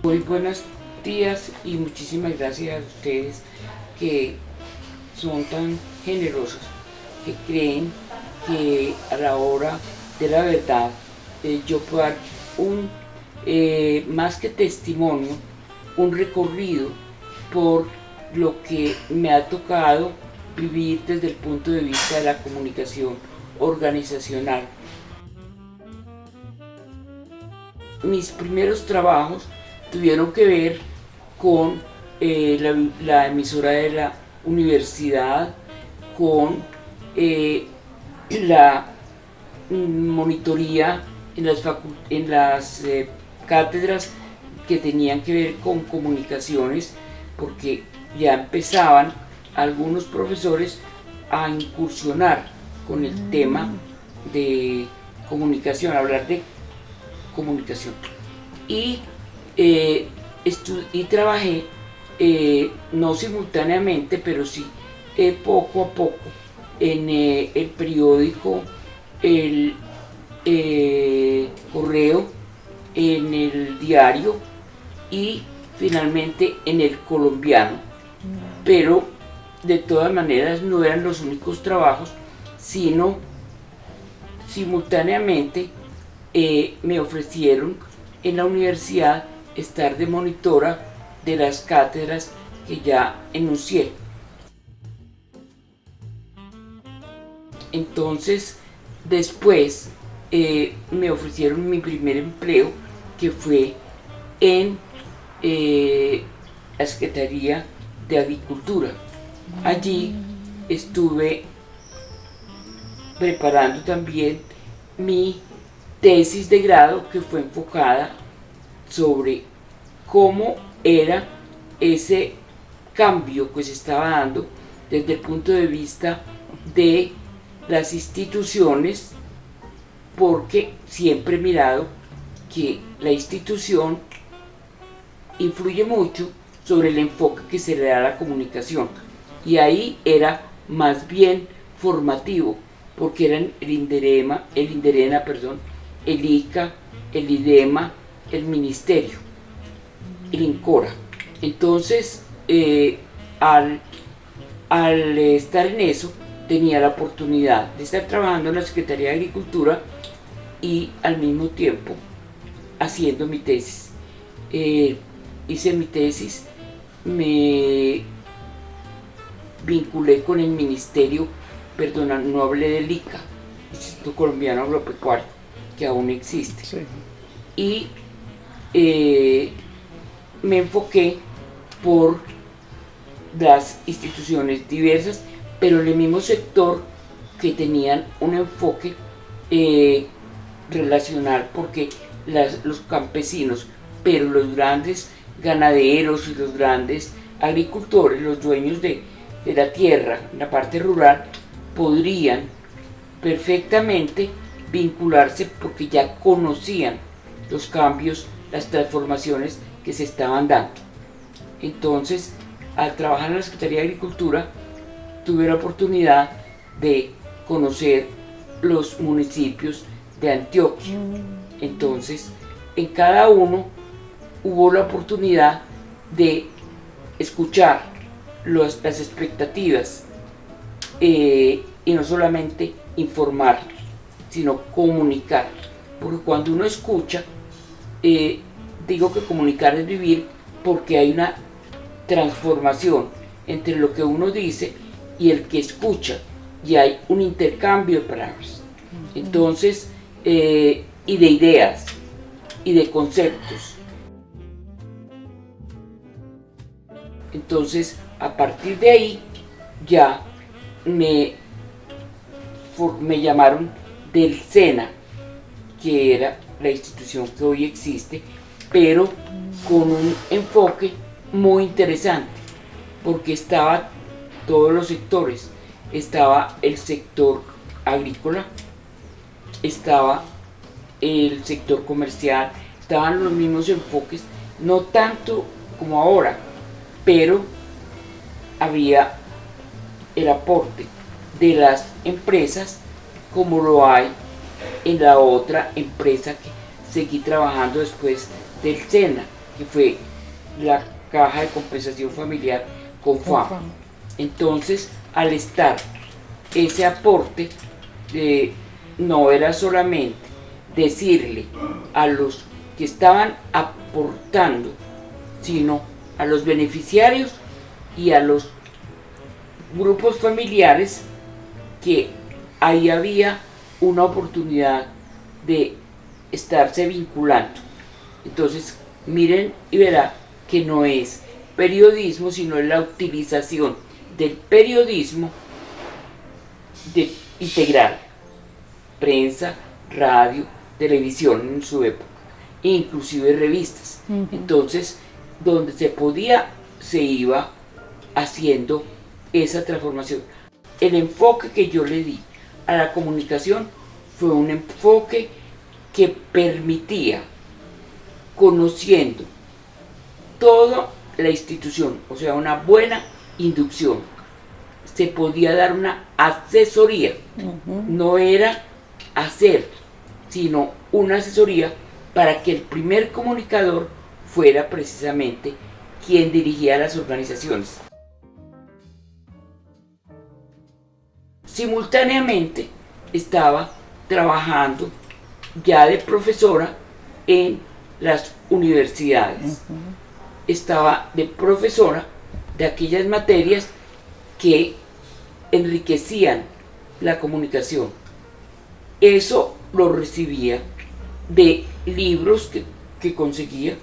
Muy buenos días y muchísimas gracias a ustedes que son tan generosos, que creen que a la hora de la verdad yo puedo dar más que testimonio, un recorrido por lo que me ha tocado vivir desde el punto de vista de la comunicación organizacional. Mis primeros trabajos tuvieron que ver con la emisora de la universidad, con la monitoría en las cátedras que tenían que ver con comunicaciones, porque ya empezaban algunos profesores a incursionar con el tema de comunicación, a hablar de comunicación. Y trabajé, no simultáneamente, pero sí poco a poco, en el periódico El Correo, en el diario y finalmente en el Colombiano. Pero de todas maneras no eran los únicos trabajos, sino simultáneamente me ofrecieron en la universidad estar de monitora de las cátedras que ya enuncié. Entonces, después me ofrecieron mi primer empleo, que fue en la Secretaría de Agricultura. Allí estuve preparando también mi tesis de grado, que fue enfocada sobre cómo era ese cambio que se estaba dando desde el punto de vista de las instituciones, porque siempre he mirado que la institución influye mucho sobre el enfoque que se le da a la comunicación, y ahí era más bien formativo, porque eran el INDERENA, el ICA, el IDEMA, el Ministerio, el INCORA. Entonces, al estar en eso, tenía la oportunidad de estar trabajando en la Secretaría de Agricultura y al mismo tiempo haciendo mi tesis. Hice mi tesis, me vinculé con el Ministerio, no hablé del ICA, Instituto Colombiano Agropecuario, que aún existe. Sí. Y me enfoqué por las instituciones diversas, pero en el mismo sector, que tenían un enfoque relacional, porque los campesinos, pero los grandes ganaderos y los grandes agricultores, los dueños de la tierra, la parte rural, podrían perfectamente vincularse porque ya conocían los cambios, las transformaciones que se estaban dando. Entonces, al trabajar en la Secretaría de Agricultura, tuve la oportunidad de conocer los municipios de Antioquia. Entonces, en cada uno hubo la oportunidad de escuchar las expectativas y no solamente informar, sino comunicar. Porque cuando uno escucha, digo que comunicar es vivir, porque hay una transformación entre lo que uno dice y el que escucha, y hay un intercambio de palabras. Entonces, y de ideas y de conceptos. Entonces, a partir de ahí ya me llamaron del SENA, que era la institución que hoy existe, pero con un enfoque muy interesante, porque estaba todos los sectores. Estaba el sector agrícola, estaba el sector comercial, estaban los mismos enfoques, no tanto como ahora, pero había el aporte de las empresas como lo hay en la otra empresa que seguí trabajando después del SENA, que fue la Caja de Compensación Familiar Confama. Entonces, al estar ese aporte, no era solamente decirle a los que estaban aportando, sino a los beneficiarios y a los grupos familiares que ahí había una oportunidad de estarse vinculando. Entonces, miren y verá que no es periodismo, sino es la utilización del periodismo de integral, prensa, radio, televisión en su época, inclusive revistas. Entonces, donde se podía, se iba haciendo esa transformación. El enfoque que yo le di a la comunicación fue un enfoque que permitía, conociendo toda la institución, o sea, una buena inducción, se podía dar una asesoría. No era hacer, sino una asesoría para que el primer comunicador fuera precisamente quien dirigía las organizaciones. Simultáneamente estaba trabajando ya de profesora en las universidades. Estaba de profesora de aquellas materias que enriquecían la comunicación. Eso lo recibía de libros que conseguía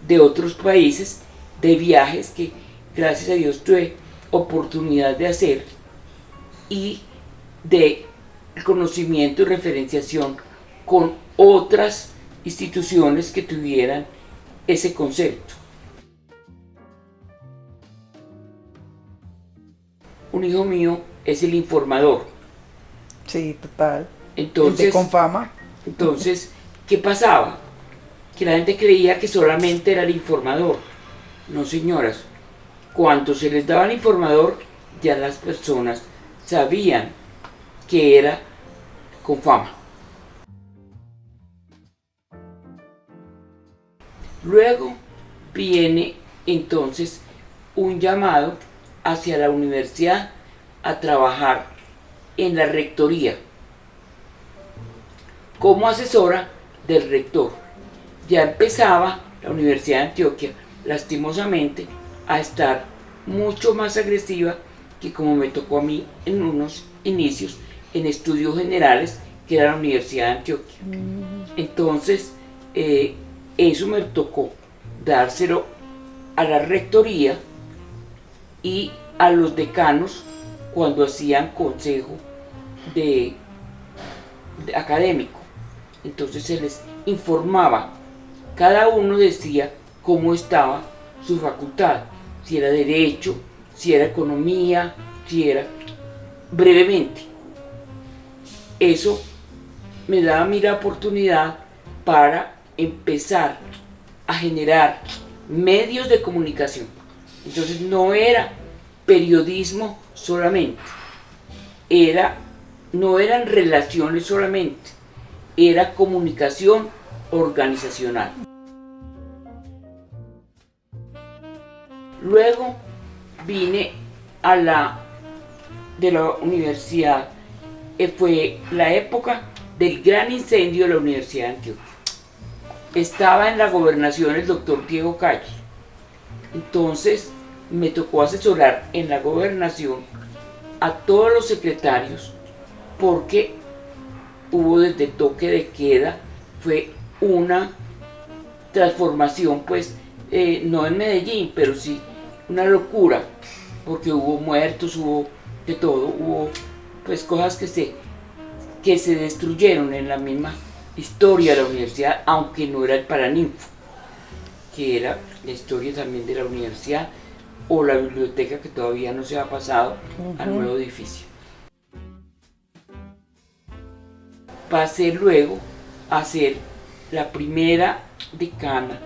de otros países, de viajes que gracias a Dios tuve oportunidad de hacer, y de conocimiento y referenciación con otras instituciones que tuvieran ese concepto. Un hijo mío es el informador. Sí, total. Entonces, el de Confama. Entonces, ¿qué pasaba? Que la gente creía que solamente era el informador. No, señoras. Cuando se les daba el informador, ya las personas sabían que era Confama. Luego viene entonces un llamado hacia la universidad a trabajar en la rectoría como asesora del rector. Ya empezaba la Universidad de Antioquia, lastimosamente, a estar mucho más agresiva que como me tocó a mí en unos inicios en estudios generales, que era la Universidad de Antioquia. Entonces, eso me tocó dárselo a la rectoría y a los decanos cuando hacían consejo de académico. Entonces se les informaba, cada uno decía cómo estaba su facultad, si era derecho, si era economía, si era brevemente. Eso me daba a mí la oportunidad para empezar a generar medios de comunicación. Entonces no era periodismo solamente, no eran relaciones solamente, era comunicación organizacional. Luego vine a de la universidad, fue la época del gran incendio de la Universidad de Antioquia. Estaba en la gobernación el doctor Diego Calle. Entonces me tocó asesorar en la gobernación a todos los secretarios, porque hubo desde toque de queda, fue una transformación, pues no en Medellín, pero sí una locura, porque hubo muertos, hubo de todo, hubo pues cosas que se destruyeron en la misma historia de la universidad, aunque no era el Paraninfo, que era la historia también de la universidad, o la biblioteca que todavía no se ha pasado al nuevo edificio. Pasé luego a ser la primera decana,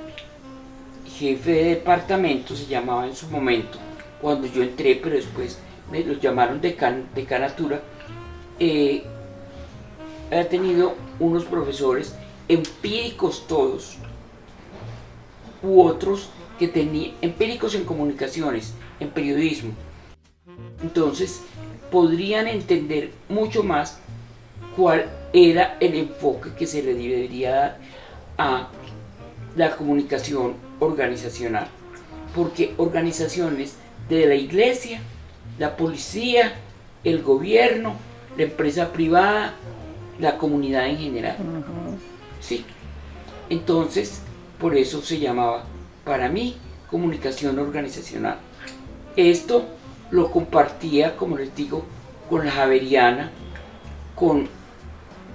jefe de departamento se llamaba en su momento, cuando yo entré, pero después me los llamaron decanatura, he tenido unos profesores empíricos todos, u otros que tenían empíricos en comunicaciones, en periodismo. Entonces podrían entender mucho más cuál era el enfoque que se le debería dar a la comunicación organizacional. Porque organizaciones de la iglesia, la policía, el gobierno, la empresa privada, la comunidad en general. Sí. Entonces, por eso se llamaba, para mí, comunicación organizacional. Esto lo compartía, como les digo, con la Javeriana, con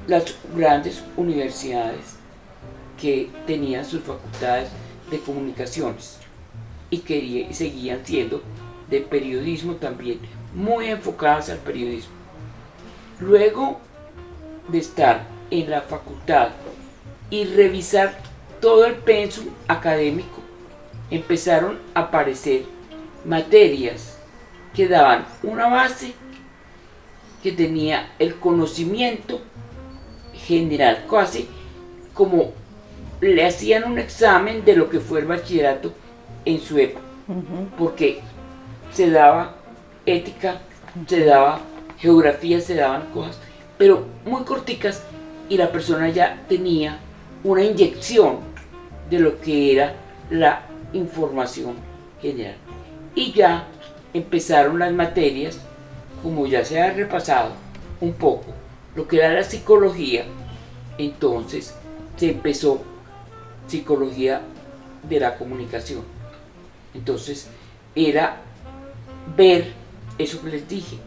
las grandes universidades que tenían sus facultades de comunicaciones y seguían siendo de periodismo también, muy enfocadas al periodismo. Luego de estar en la facultad y revisar todo el pensum académico, empezaron a aparecer materias que daban una base que tenía el conocimiento general, casi como le hacían un examen de lo que fue el bachillerato en su época, porque se daba ética, se daba geografía, se daban cosas, pero muy corticas, y la persona ya tenía una inyección de lo que era la información general. Y ya empezaron las materias, como ya se ha repasado un poco lo que era la psicología. Entonces se empezó psicología de la comunicación. Entonces era ver eso que les dije,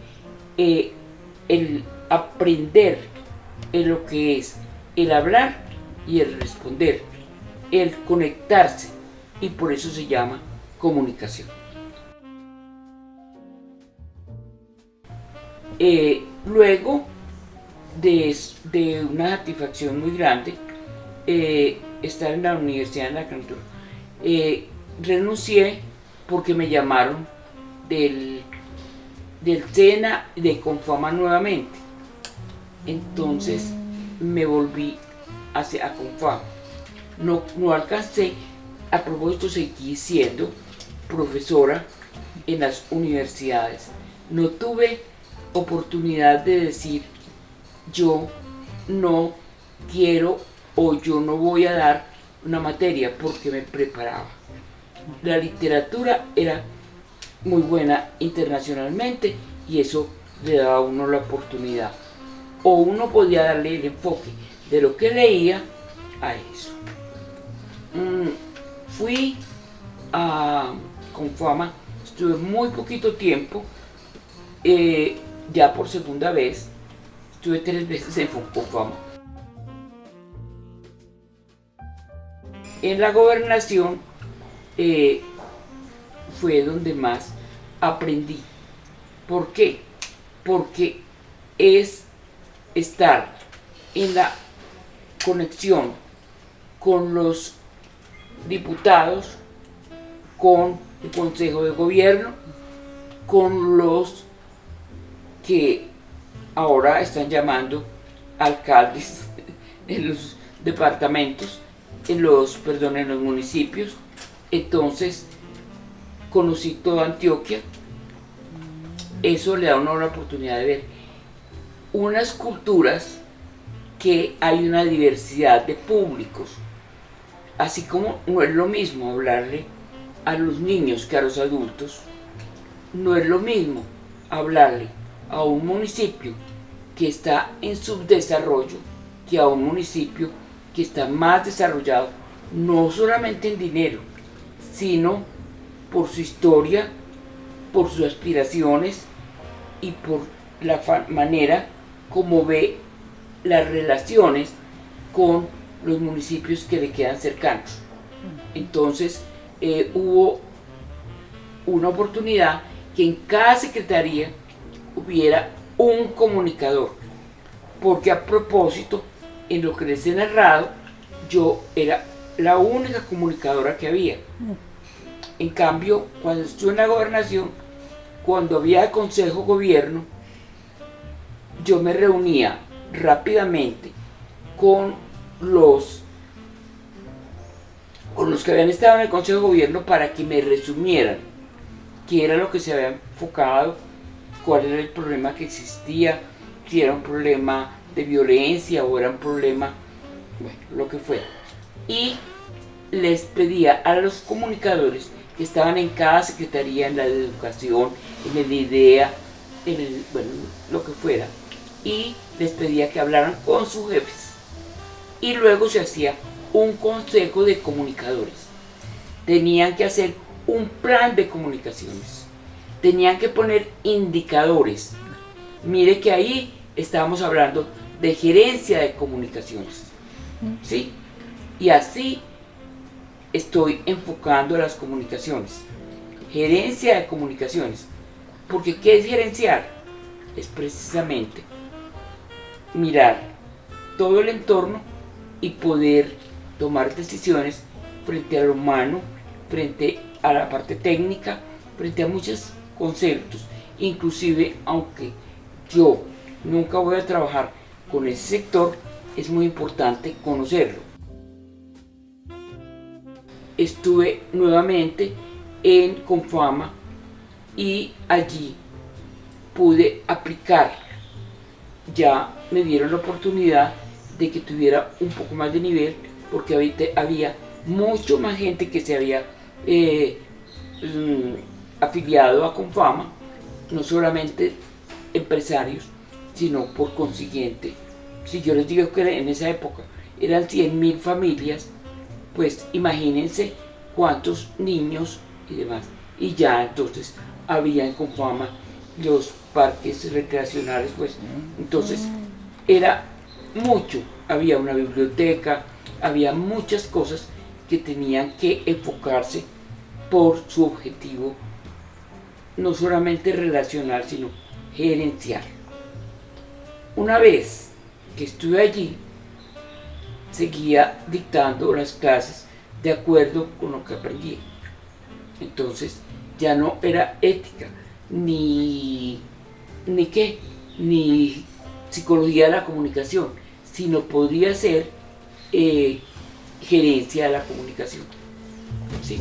el aprender en lo que es el hablar y el responder, el conectarse, y por eso se llama comunicación. Luego de una satisfacción muy grande, estar en la Universidad de la Cantora, renuncié porque me llamaron del SENA de Confama nuevamente. Entonces me volví a Confama. No alcancé, a propósito, seguí siendo profesora en las universidades. No tuve oportunidad de decir yo no quiero o yo no voy a dar una materia, porque me preparaba. La literatura era muy buena internacionalmente y eso le daba a uno la oportunidad, o uno podía darle el enfoque de lo que leía a eso. Fui a Confama, estuve muy poquito tiempo, ya por segunda vez, estuve 3 veces en Confama. En la gobernación fue donde más aprendí. ¿Por qué? Porque es estar en la conexión con los diputados, con el Consejo de Gobierno, con los que ahora están llamando alcaldes en los departamentos, en los municipios. Entonces conocí toda Antioquia. Eso le da a uno la oportunidad de ver unas culturas, que hay una diversidad de públicos, así como no es lo mismo hablarle a los niños que a los adultos. No es lo mismo hablarle a un municipio que está en subdesarrollo que a un municipio que está más desarrollado, no solamente en dinero, sino por su historia, por sus aspiraciones y por la manera como ve las relaciones con los municipios que le quedan cercanos. Entonces hubo una oportunidad que en cada secretaría hubiera un comunicador, porque a propósito, en lo que les he narrado, yo era la única comunicadora que había. En cambio, cuando estuve en la gobernación, cuando había consejo gobierno, yo me reunía rápidamente con los que habían estado en el consejo de gobierno para que me resumieran qué era lo que se había enfocado, cuál era el problema que existía, si era un problema de violencia o era un problema, bueno, lo que fuera. Y les pedía a los comunicadores que estaban en cada secretaría, en la de educación, en el IDEA, bueno, lo que fuera, y les pedía que hablaran con sus jefes. Y luego se hacía un consejo de comunicadores. Tenían que hacer un plan de comunicaciones. Tenían que poner indicadores. Mire que ahí estábamos hablando de gerencia de comunicaciones. ¿Sí? Y así estoy enfocando las comunicaciones. Gerencia de comunicaciones. Porque ¿qué es gerenciar? Es precisamente mirar todo el entorno y poder tomar decisiones frente a lo humano, frente a la parte técnica, frente a muchos conceptos. Inclusive, aunque yo nunca voy a trabajar con ese sector, es muy importante conocerlo. Estuve nuevamente en Confama y allí pude aplicar. Ya me dieron la oportunidad de que tuviera un poco más de nivel, porque ahorita había mucho más gente que se había afiliado a Confama, no solamente empresarios, sino por consiguiente, si yo les digo que en esa época eran 100.000 familias, pues imagínense cuántos niños y demás. Y ya entonces había en Confama los parques recreacionales, pues entonces era mucho, había una biblioteca, había muchas cosas que tenían que enfocarse por su objetivo, no solamente relacional, sino gerencial. Una vez que estuve allí, seguía dictando las clases de acuerdo con lo que aprendí. Entonces ya no era ética, ni psicología de la comunicación, sino podría ser gerencia de la comunicación. Sí.